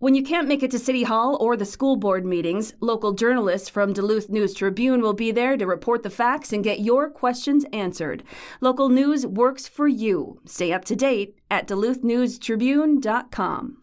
When you can't make it to City Hall or the school board meetings, local journalists from Duluth News Tribune will be there to report the facts and get your questions answered. Local news works for you. Stay up to date at duluthnewstribune.com.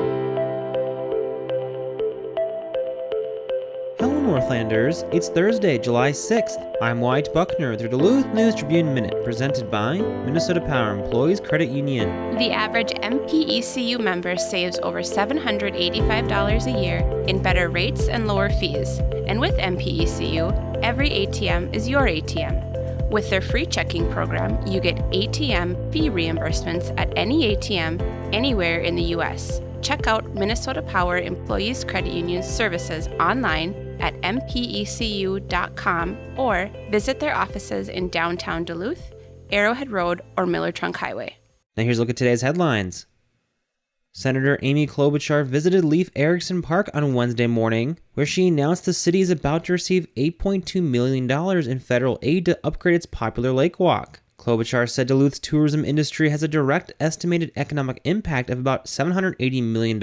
Hello, Northlanders. It's Thursday, July 6th. I'm Wyatt Buckner with your Duluth News Tribune Minute, presented by Minnesota Power Employees Credit Union. The average MPECU member saves over $785 a year in better rates and lower fees. And with MPECU, every ATM is your ATM. With their free checking program, you get ATM fee reimbursements at any ATM anywhere in the U.S. Check out Minnesota Power Employees Credit Union's services online at mpecu.com or visit their offices in downtown Duluth, Arrowhead Road, or Miller Trunk Highway. Now here's a look at today's headlines. Senator Amy Klobuchar visited Leif Erikson Park on Wednesday morning, where she announced the city is about to receive $8.2 million in federal aid to upgrade its popular Lakewalk. Klobuchar said Duluth's tourism industry has a direct estimated economic impact of about $780 million,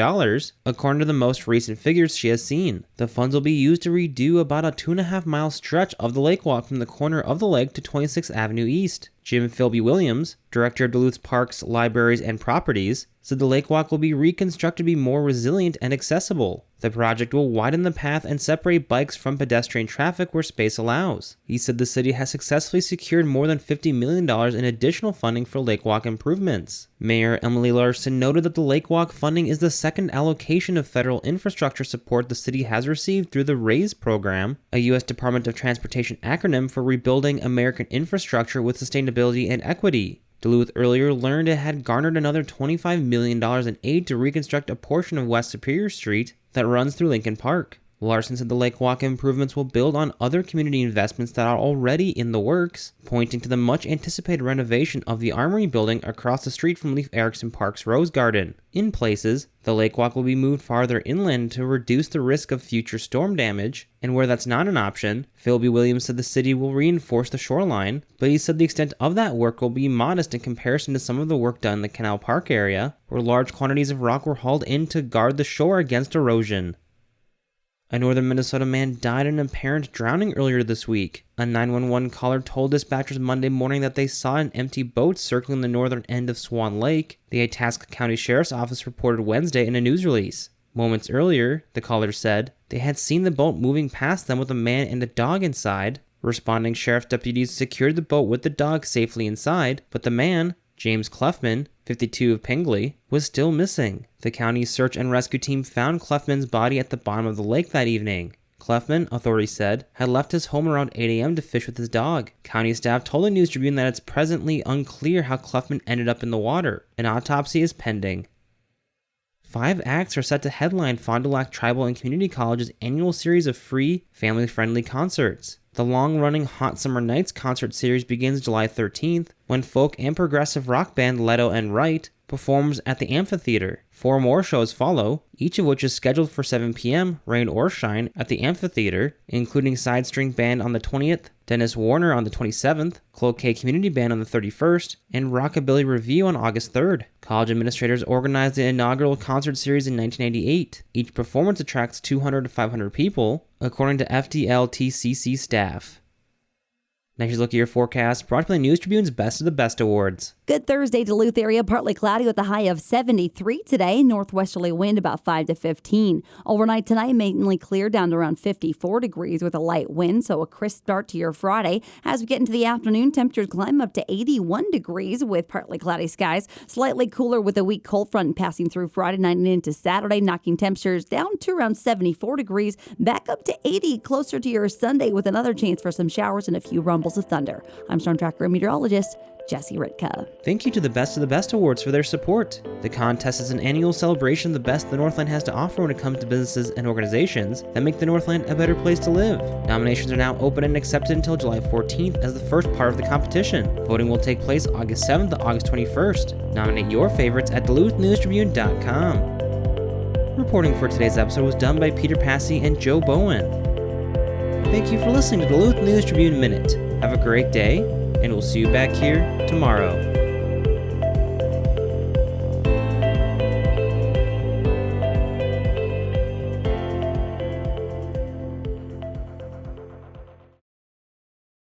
according to the most recent figures she has seen. The funds will be used to redo about a 2.5-mile stretch of the Lakewalk from the corner of the lake to 26th Avenue East. Jim Philby Williams, director of Duluth Parks, Libraries, and Properties, said the Lakewalk will be reconstructed to be more resilient and accessible. The project will widen the path and separate bikes from pedestrian traffic where space allows. He said the city has successfully secured more than $50 million in additional funding for Lakewalk improvements. Mayor Emily Larson noted that the Lakewalk funding is the second allocation of federal infrastructure support the city has received through the RAISE program, a U.S. Department of Transportation acronym for Rebuilding American Infrastructure with Sustainability and Equity. Duluth earlier learned it had garnered another $25 million in aid to reconstruct a portion of West Superior Street that runs through Lincoln Park. Larson said the Lakewalk improvements will build on other community investments that are already in the works, pointing to the much-anticipated renovation of the Armory building across the street from Leif Erikson Park's Rose Garden. In places, the Lakewalk will be moved farther inland to reduce the risk of future storm damage, and where that's not an option, Philby Williams said the city will reinforce the shoreline, but he said the extent of that work will be modest in comparison to some of the work done in the Canal Park area, where large quantities of rock were hauled in to guard the shore against erosion. A northern Minnesota man died in an apparent drowning earlier this week. A 911 caller told dispatchers Monday morning that they saw an empty boat circling the northern end of Swan Lake, the Itasca County Sheriff's Office reported Wednesday in a news release. Moments earlier, the caller said, they had seen the boat moving past them with a man and a dog inside. Responding sheriff's deputies secured the boat with the dog safely inside, but the man, James Clefman, 52 of Pingley, was still missing. The county's search and rescue team found Clefman's body at the bottom of the lake that evening. Clefman, authorities said, had left his home around 8 a.m. to fish with his dog. County staff told the News Tribune that it's presently unclear how Clefman ended up in the water. An autopsy is pending. 5 acts are set to headline Fond du Lac Tribal and Community College's annual series of free, family-friendly concerts. The long-running Hot Summer Nights concert series begins July 13th, when folk and progressive rock band Leto and Wright performs at the amphitheater. 4 more shows follow, each of which is scheduled for 7 p.m., rain or shine, at the amphitheater, including Side String Band on the 20th, Dennis Warner on the 27th, Cloquet Community Band on the 31st, and Rockabilly Review on August 3rd. College administrators organized the inaugural concert series in 1988. Each performance attracts 200 to 500 people, according to FDLTCC staff. Next, look at your forecast, brought to you by News Tribune's Best of the Best Awards. Good Thursday, Duluth area, partly cloudy with a high of 73 today. Northwesterly wind about 5 to 15. Overnight tonight, mainly clear down to around 54 degrees with a light wind, so a crisp start to your Friday. As we get into the afternoon, temperatures climb up to 81 degrees with partly cloudy skies. Slightly cooler with a weak cold front passing through Friday night and into Saturday, knocking temperatures down to around 74 degrees, back up to 80 closer to your Sunday with another chance for some showers and a few rumbles of thunder. I'm Storm Tracker and meteorologist Jesse Ritka. Thank you to the Best of the Best Awards for their support. The contest is an annual celebration of the best the Northland has to offer when it comes to businesses and organizations that make the Northland a better place to live. Nominations are now open and accepted until July 14th as the first part of the competition. Voting will take place August 7th to August 21st. Nominate your favorites at duluthnewstribune.com. Reporting for today's episode was done by Peter Passy and Joe Bowen. Thank you for listening to Duluth News Tribune Minute. Have a great day, and we'll see you back here tomorrow.